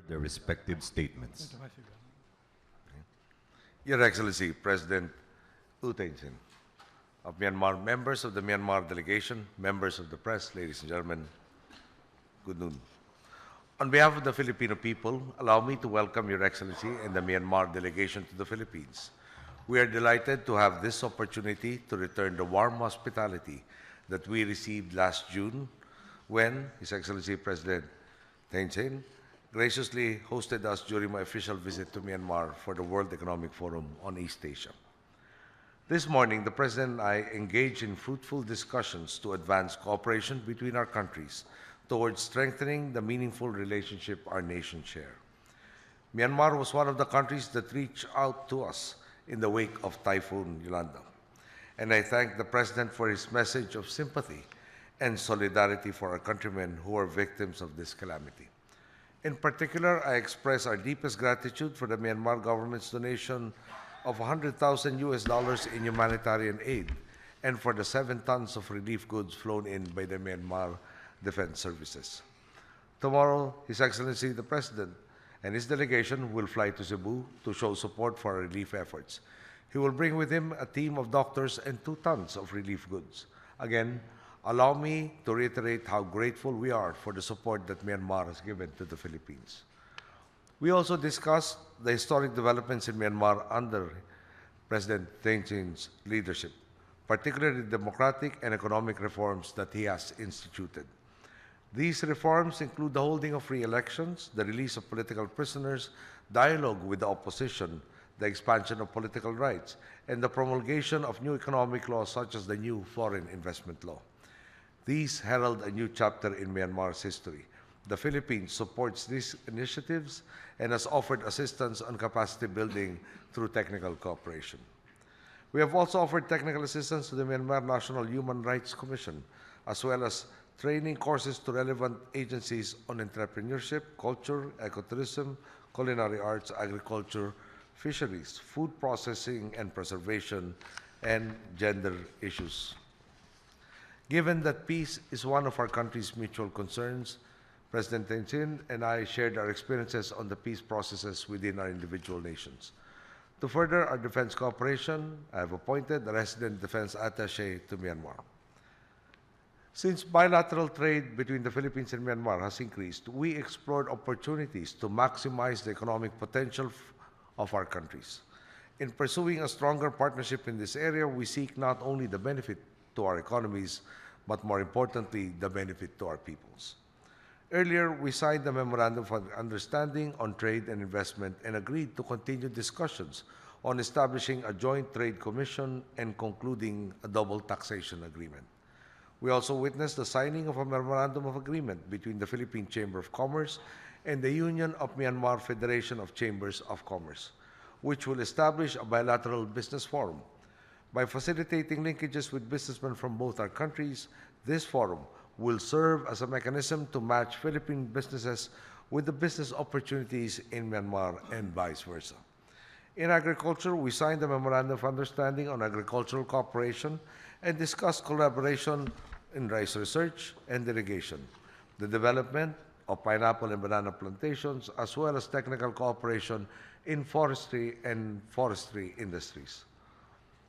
their respective statements. Your Excellency, President U Thein Sein of Myanmar, members of the Myanmar delegation, members of the press, ladies and gentlemen, good noon. On behalf of the Filipino people, allow me to welcome Your Excellency and the Myanmar delegation to the Philippines. We are delighted to have this opportunity to return the warm hospitality that we received last June when His Excellency President Thein Sein graciously hosted us during my official visit to Myanmar for the World Economic Forum on East Asia. This morning, the President and I engaged in fruitful discussions to advance cooperation between our countries towards strengthening the meaningful relationship our nations share. Myanmar was one of the countries that reached out to us in the wake of Typhoon Yolanda, and I thank the President for his message of sympathy and solidarity for our countrymen who are victims of this calamity. In particular, I express our deepest gratitude for the Myanmar government's donation of $100,000 in humanitarian aid and for the 7 tons of relief goods flown in by the Myanmar Defense Services. Tomorrow, His Excellency the President and his delegation will fly to Cebu to show support for our relief efforts. He will bring with him a team of doctors and 2 tons of relief goods. Again, allow me to reiterate how grateful we are for the support that Myanmar has given to the Philippines. We also discussed the historic developments in Myanmar under President Thein Sein's leadership, particularly the democratic and economic reforms that he has instituted. These reforms include the holding of free elections, the release of political prisoners, dialogue with the opposition, the expansion of political rights, and the promulgation of new economic laws such as the new foreign investment law. These herald a new chapter in Myanmar's history. The Philippines supports these initiatives and has offered assistance on capacity building through technical cooperation. We have also offered technical assistance to the Myanmar National Human Rights Commission, as well as training courses to relevant agencies on entrepreneurship, culture, ecotourism, culinary arts, agriculture, fisheries, food processing and preservation, and gender issues. Given that peace is one of our country's mutual concerns, President Thein Sein and I shared our experiences on the peace processes within our individual nations. To further our defense cooperation, I have appointed a resident defense attaché to Myanmar. Since bilateral trade between the Philippines and Myanmar has increased, we explored opportunities to maximize the economic potential of our countries. In pursuing a stronger partnership in this area, we seek not only the benefit to our economies, but more importantly, the benefit to our peoples. Earlier, we signed a Memorandum of Understanding on Trade and Investment and agreed to continue discussions on establishing a joint trade commission and concluding a double taxation agreement. We also witnessed the signing of a Memorandum of Agreement between the Philippine Chamber of Commerce and the Union of Myanmar Federation of Chambers of Commerce, which will establish a bilateral business forum. By facilitating linkages with businessmen from both our countries, this forum will serve as a mechanism to match Philippine businesses with the business opportunities in Myanmar and vice versa. In agriculture, we signed a Memorandum of Understanding on Agricultural Cooperation and discussed collaboration in rice research and irrigation, the development of pineapple and banana plantations, as well as technical cooperation in forestry and forestry industries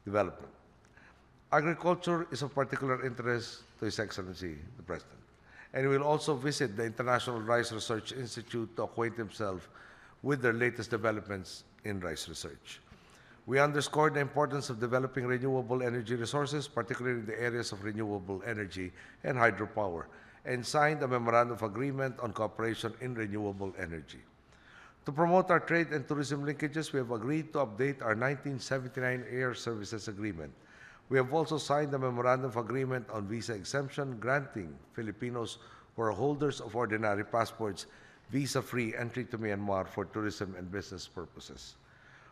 development. Agriculture is of particular interest to His Excellency, the President, and he will also visit the International Rice Research Institute to acquaint himself with their latest developments in rice research. We underscored the importance of developing renewable energy resources, particularly in the areas of renewable energy and hydropower, and signed a Memorandum of Agreement on Cooperation in Renewable Energy. To promote our trade and tourism linkages, we have agreed to update our 1979 Air Services Agreement. We have also signed a Memorandum of Agreement on visa exemption, granting Filipinos who are holders of ordinary passports visa-free entry to Myanmar for tourism and business purposes.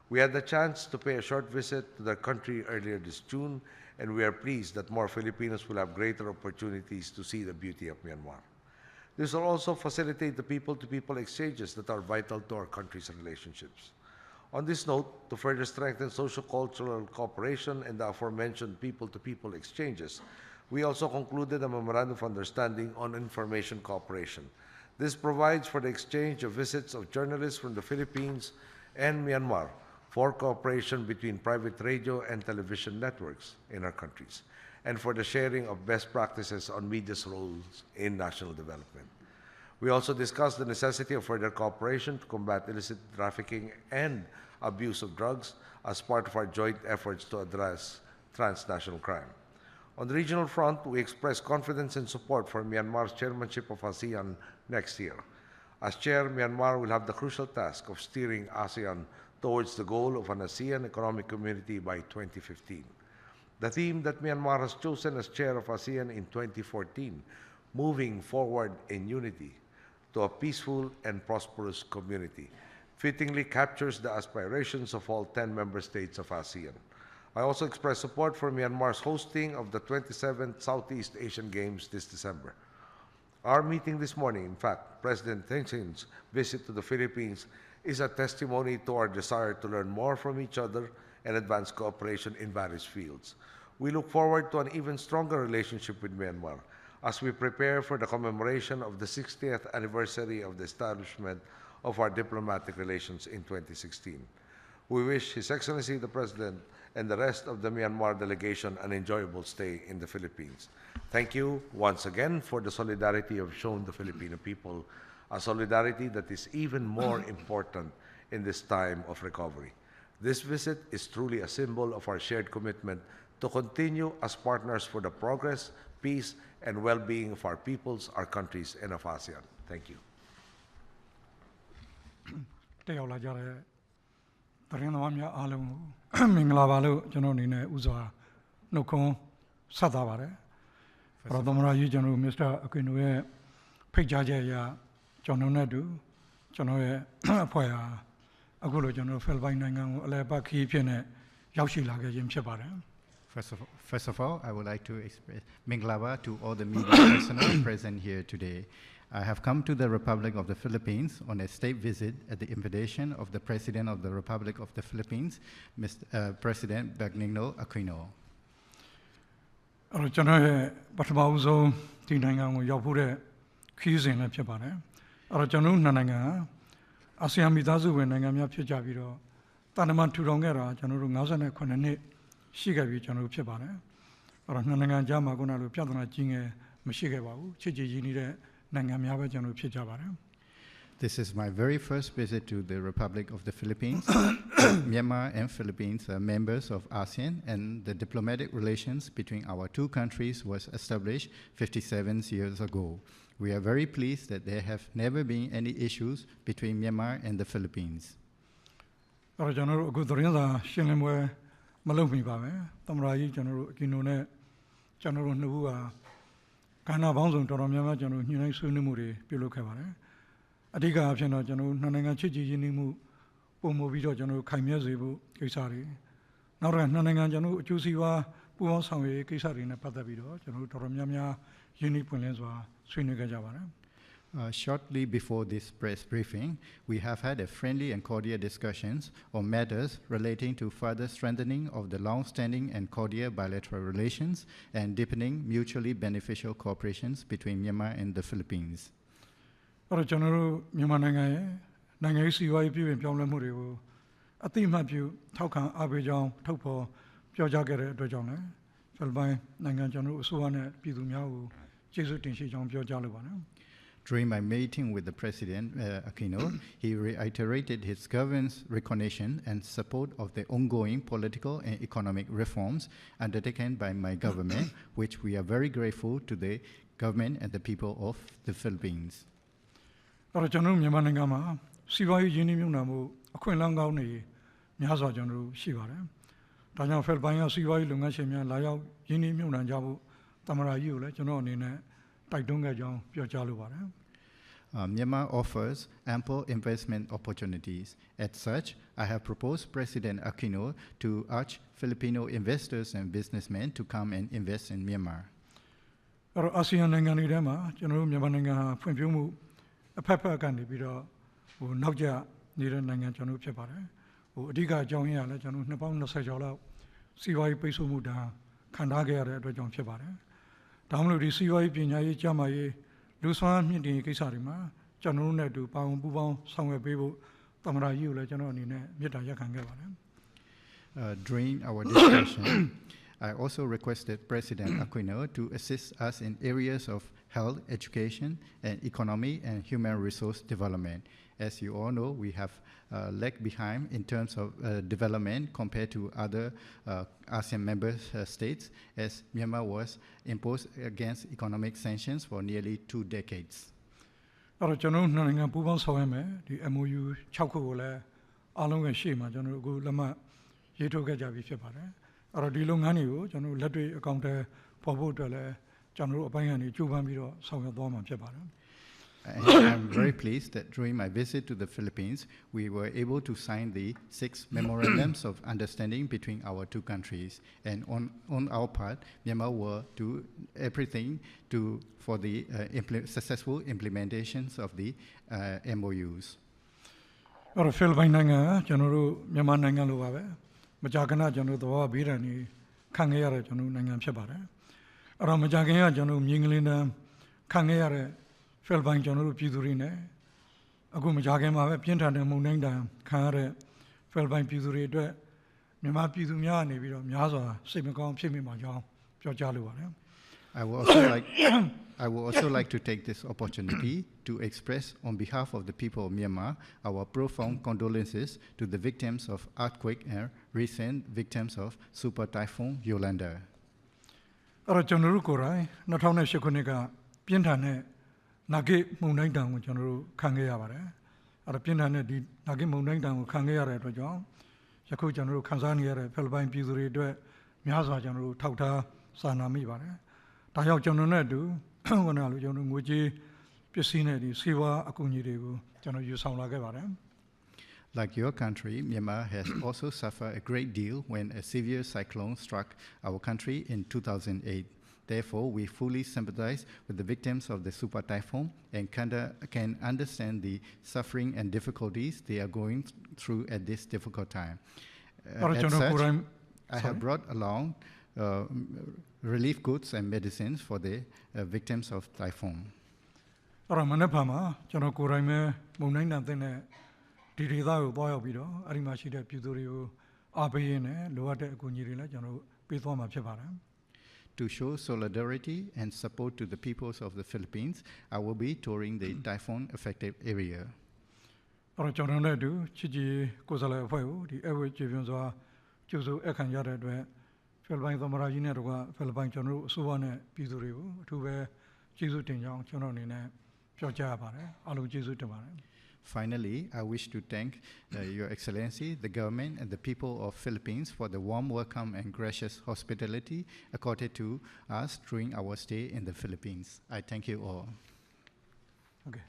We had the chance to pay a short visit to their country earlier this June, and we are pleased that more Filipinos will have greater opportunities to see the beauty of Myanmar. This will also facilitate the people-to-people exchanges that are vital to our country's relationships. On this note, to further strengthen socio-cultural cooperation and the aforementioned people-to-people exchanges, we also concluded a Memorandum of Understanding on Information Cooperation. This provides for the exchange of visits of journalists from the Philippines and Myanmar for cooperation between private radio and television networks in our countries, and for the sharing of best practices on media's roles in national development. We also discussed the necessity of further cooperation to combat illicit trafficking and abuse of drugs as part of our joint efforts to address transnational crime. On the regional front, we express confidence and support for Myanmar's chairmanship of ASEAN next year. As chair, Myanmar will have the crucial task of steering ASEAN towards the goal of an ASEAN economic community by 2015. The theme that Myanmar has chosen as chair of ASEAN in 2014, moving forward in unity to a peaceful and prosperous community, fittingly captures the aspirations of all 10 member states of ASEAN. I also express support for Myanmar's hosting of the 27th Southeast Asian Games this December. Our meeting this morning, in fact, President Thein Sein's visit to the Philippines is a testimony to our desire to learn more from each other and advance cooperation in various fields. We look forward to an even stronger relationship with Myanmar as we prepare for the commemoration of the 60th anniversary of the establishment of our diplomatic relations in 2016. We wish His Excellency the President and the rest of the Myanmar delegation an enjoyable stay in the Philippines. Thank you once again for the solidarity you've shown the Filipino people, a solidarity that is even more important in this time of recovery. This visit is truly a symbol of our shared commitment to continue as partners for the progress, peace, and well-being of our peoples, our countries, and of ASEAN. Thank you. တက်ရောက်လာကြတဲ့သတင်းသမားများအားလုံးကိုမင်္ဂလာပါလို့ကျွန်တော်အနေနဲ့ဥစွာနှုတ်ခွန်းဆက်သပါတယ်။အဲ့တော့သမ္မတကြီးကျွန်တော်မစ္စတာအကွီနိုရဲ့ဖိတ်ကြားချက်အရကျွန်တော်နဲ့တူကျွန်တော်ရဲ့အဖွဲ့ဟာအခုလိုကျွန်တော်ဖိလစ်ပိုင်နိုင်ငံကိုအလည်ပတ်ခရီးဖြစ်နေရောက်ရှိလာခဲ့ခြင်းဖြစ်ပါတယ်။ First of all, I would like to express Minglava to all the media personnel present here today. I have come to the Republic of the Philippines on a state visit at the invitation of the President of the Republic of the Philippines, Mr. President Benigno Aquino. ကျွန်တော်ရဲ့ပထမဆုံးဒီနိုင်ငံကိုရောက်ဖို့တဲ့ခရီးစဉ်လည်းဖြစ်ပါတယ်။အဲ့တော့ကျွန်တော်နှစ်နိုင်ငံအာဆီယံမိသားစုဝင်နိုင်ငံများဖြစ်ကြပြီးတော့တာနမန်ထူထောင်ခဲ့တာကျွန်တော်တို့58နှစ်ရှိခဲ့ပြီကျွန်တော်တို့ဖြစ်ပါတယ်။အဲ့တော့နှစ်နိုင်ငံကြားမှာခုနလိုပြဿနာကြီးငယ်မရှိခဲ့ပါဘူး။ချစ်ကြည်ရင်းနှီးတဲ့နိုင်ငံများပဲကျွန်တော်ဖြစ်ကြပါတယ်။ This is my very first visit to the Republic of the Philippines. Myanmar and Philippines are members of ASEAN, and the diplomatic relations between our two countries was established 57 years ago. We are very pleased that there have never been any issues between Myanmar and the Philippines. အဲ့တော့ကျွန်တော်တို့အခုသတင်းစာရှင်းလင်းပွဲမလုပ်မိပါပဲ။သမ္မတကြီးကျွန်တော်တို့အကီနိုနဲ့ကျွန်တော်တို့နှစ်ဦးဟာကဏ္ဍပေါင်းစုံတော်တော်များများကျွန်တော်ညှိနှိုင်းဆွေးနွေးမှုတွေပြုလုပ်ခဲ့ပါတယ်။အဓိကအဖြစ်တော့ကျွန်တော်နှစ်နိုင်ငံချစ်ကြည်ရင်းနှီးမှုပုံမူပြီးတော့ကျွန်တော်ခိုင်မြဲစေဖို့ကိစ္စတွေနောက်တော့နှစ်နိုင်ငံကျွန်တော်အကျိုးစီးပွားပူးပေါင်းဆောင်ရွက်ရေးကိစ္စတွေနဲ့ပတ်သက်ပြီးတော့ကျွန်တော်တော်တော်များများရင်းနှီးပွင့်လင်းစွာဆွေးနွေးခဲ့ကြပါတယ်။ Shortly before this press briefing, we have had a friendly and cordial discussions on matters relating to further strengthening of the long-standing and cordial bilateral relations and deepening mutually beneficial cooperations between Myanmar and the Philippines. အဲ့တော့ကျွန်တော်တို့မြန်မာနိုင်ငံရဲ့နိုင်ငံရေးစီးပွားရေးပြည်ပပြောင်းလဲမှုတွေကိုအတိအမှတ်ပြုထောက်ခံအားပေးကြောင်းထုတ်ဖော်ပြောကြားခဲ့တဲ့အတွက်ကြောင့်လည်းဖိလစ်ပိုင်နိုင်ငံကျွန်တော်တို့အစိုးရနဲ့ပြည်သူများကိုကျေးဇူးတင်ရှိကြောင်းပြောကြားလိုပါတယ်။ During my meeting with the President Aquino, he reiterated his government's recognition and support of the ongoing political and economic reforms undertaken by my government, which we are very grateful to the government and the people of the Philippines. အဲ့တော့ကျွန်တော်မြန်မာနိုင်ငံမှာစီးပွားရေးရင်းနှီးမြှုပ်နှံမှုအခွင့်အလမ်းကောင်းတွေများစွာကျွန်တော်တို့ရှိပါတယ်။ဒါကြောင့်ဖိလစ်ပိုင်ကစီးပွားရေးလုပ်ငန်းရှင်များလာရောက်ရင်းနှီးမြှုပ်နှံကြဖို့သမ္မတကြီးကိုလည်းကျွန်တော်အနေနဲ့တိုက်တွန်းခဲ့ကြောင်းပြောကြားလိုပါတယ်။ Myanmar offers ample investment opportunities. As such, I have proposed President Aquino to urge Filipino investors and businessmen to come and invest in Myanmar. အဲ့တော့အာဆီယံနိုင်ငံတွေထဲမှာကျွန်တော်တို့မြန်မာနိုင်ငံဟာဖွံ့ဖြိုးမှုအဖက်ဖက်ကနေပြီးတော့နောက်ကျနေတဲ့နိုင်ငံကျွန်တော်ဖြစ်ပါတယ်။အဓိကအကြောင်းရင်းကလည်းကျွန်တော်2020ကျော်လောက်စီးပွားရေးပိတ်ဆို့မှုဒါခံထားခဲ့ရတဲ့အတွက်ကြောင့်ဖြစ်ပါတယ်။ဒါမှမဟုတ်ဒီစီးပွားရေးပညာရေးကျန်းမာရေးလူစွမ်းမြင့်တင်ရေးကိစ္စတွေမှာ ကျွန်တော်တို့နဲ့အတူပါဝင်ပူးပေါင်းဆောင်ရွက်ပေးဖို့သမ္မတကြီးကိုလည်းကျွန်တော်အနေနဲ့မြစ်တာရက်ခံခဲ့ပါတယ် During our discussion, I also requested President Aquino to assist us in areas of health, education, and economy and human resource development. As you all know, we have lagged behind in terms of development compared to other ASEAN member states, as Myanmar was imposed against economic sanctions for nearly 2 decades. အဲ့တော့ကျွန်တော်တို့နိုင်ငံပူးပေါင်းဆောင်ရွက်မယ်ဒီ MOU 6 ခုကိုလည်းအားလုံးရဲ့ရှေ့မှာကျွန်တော်တို့အခုလက်မှတ်ရေးထိုးခဲ့ကြပြီဖြစ်ပါတယ်အဲ့တော့ဒီလုပ်ငန်းတွေကိုကျွန်တော်တို့လက်တွေ့အကောင့်ထဲပေါ်ဖို့အတွက်လည်းကျွန်တော်တို့အပိုင်းကနေကြိုးပမ်းပြီးတော့ဆောင်ရွက်သွားမှာဖြစ်ပါတယ် I'm very pleased that during my visit to the Philippines, we were able to sign the 6 memorandums of understanding between our two countries. And on our part, Myanmar will do everything for the successful implementations of the MOUs. အဲ့တော့ဖိလစ်ပိုင်နိုင်ငံကျွန်တော်တို့မြန်မာနိုင်ငံလိုပါပဲမကြာခဏကျွန်တော်တို့သဘောဘေးဒဏ်တွေခံခဲ့ရတဲ့ကျွန်တော်တို့နိုင်ငံဖြစ်ပါတယ်အဲ့တော့မကြာခင်ကကျွန်တော်တို့မြင်းကလေးတန်းခံခဲ့ရတဲ့ဖိလစ်ပိုင်ကျွန်တော်တို့ပြည်သူတွေနဲ့အခုမကြာခင်မှာပဲပြင်းထန်တဲ့မုန်တိုင်းတန်းခံရတဲ့ဖိလစ်ပိုင်ပြည်သူတွေအတွက်မြန်မာပြည်သူများအနေပြီးတော့များစွာစိတ်မကောင်းဖြစ်မိမှာကြောင်းပြောကြားလိုပါတယ် I would also like to take this opportunity to express on behalf of the people of Myanmar our profound condolences to the victims of earthquake and recent victims of Super Typhoon Yolanda. အဲ့တော့ကျွန်တော်တို့ကိုယ်တိုင်2008ခုနှစ်ကပြင်းထန်တဲ့နာဂိမုန်တိုင်းတန်းကိုကျွန်တော်တို့ခံခဲ့ရပါတယ်အဲ့တော့ပြင်းထန်တဲ့ဒီနာဂိမုန်တိုင်းတန်းကိုခံခဲ့ရတဲ့အတွက်ကြောင့်ယခုကျွန်တော်တို့ခံစားနေရတဲ့ဖိလစ်ပိုင်ပြည်သူတွေအတွက်များစွာကျွန်တော်တို့ထောက်ထားစာနာမိပါတယ်ဒါကြောင့်ကျွန်တော်နဲ့အတူခုနကလိုကျွန်တော်ငွေကြေးပစ္စည်းနဲ့ဒီစေဝါအကူအညီတွေကိုကျွန်တော်ယူဆောင်လာခဲ့ပါတယ် Like your country, Myanmar has also suffered a great deal when a severe cyclone struck our country in 2008. Therefore, we fully sympathize with the victims of the super typhoon and can understand the suffering and difficulties they are going through at this difficult time. As such, I have brought along relief goods and medicines for the victims of typhoon. အဲ့တော့မနေ့ကမှကျွန်တော်ကိုယ်တိုင်ပဲမုန်တိုင်းတန်းတဲ့ဒီဒေသကိုသွားရောက်ပြီးတော့အဲ့ဒီမှာရှိတဲ့ပြည်သူတွေကိုအားပေးရင်းနဲ့လိုအပ်တဲ့အကူအညီတွေလည်းကျွန်တော်ပေးသွားမှာဖြစ်ပါတယ် To show solidarity and support to the peoples of the Philippines, I will be touring the typhoon-affected area. အဲ့တော့ကျွန်တော်လည်းအတူချစ်ကြည်ကိုယ်စားလှယ်အဖွဲ့ကိုဒီအဝေးကျေပြွန်စွာကျိုးစုအခမ်းရတဲ့အတွက်ဖိလစ်ပိုင်သမ္မတကြီးနဲ့တော့ဖိလစ်ပိုင်ကျွန်တော်တို့အစိုးရနဲ့ပြည်သူတွေကိုအထူးပဲကျေးဇူးတင်ကြောင်းကျွန်တော်အနေနဲ့ပြောကြားရပါတယ်အားလုံးကျေးဇူးတင်ပါတယ် Finally, I wish to thank Your Excellency, the government, and the people of Philippines for the warm welcome and gracious hospitality accorded to us during our stay in the Philippines. I thank you all. Okay.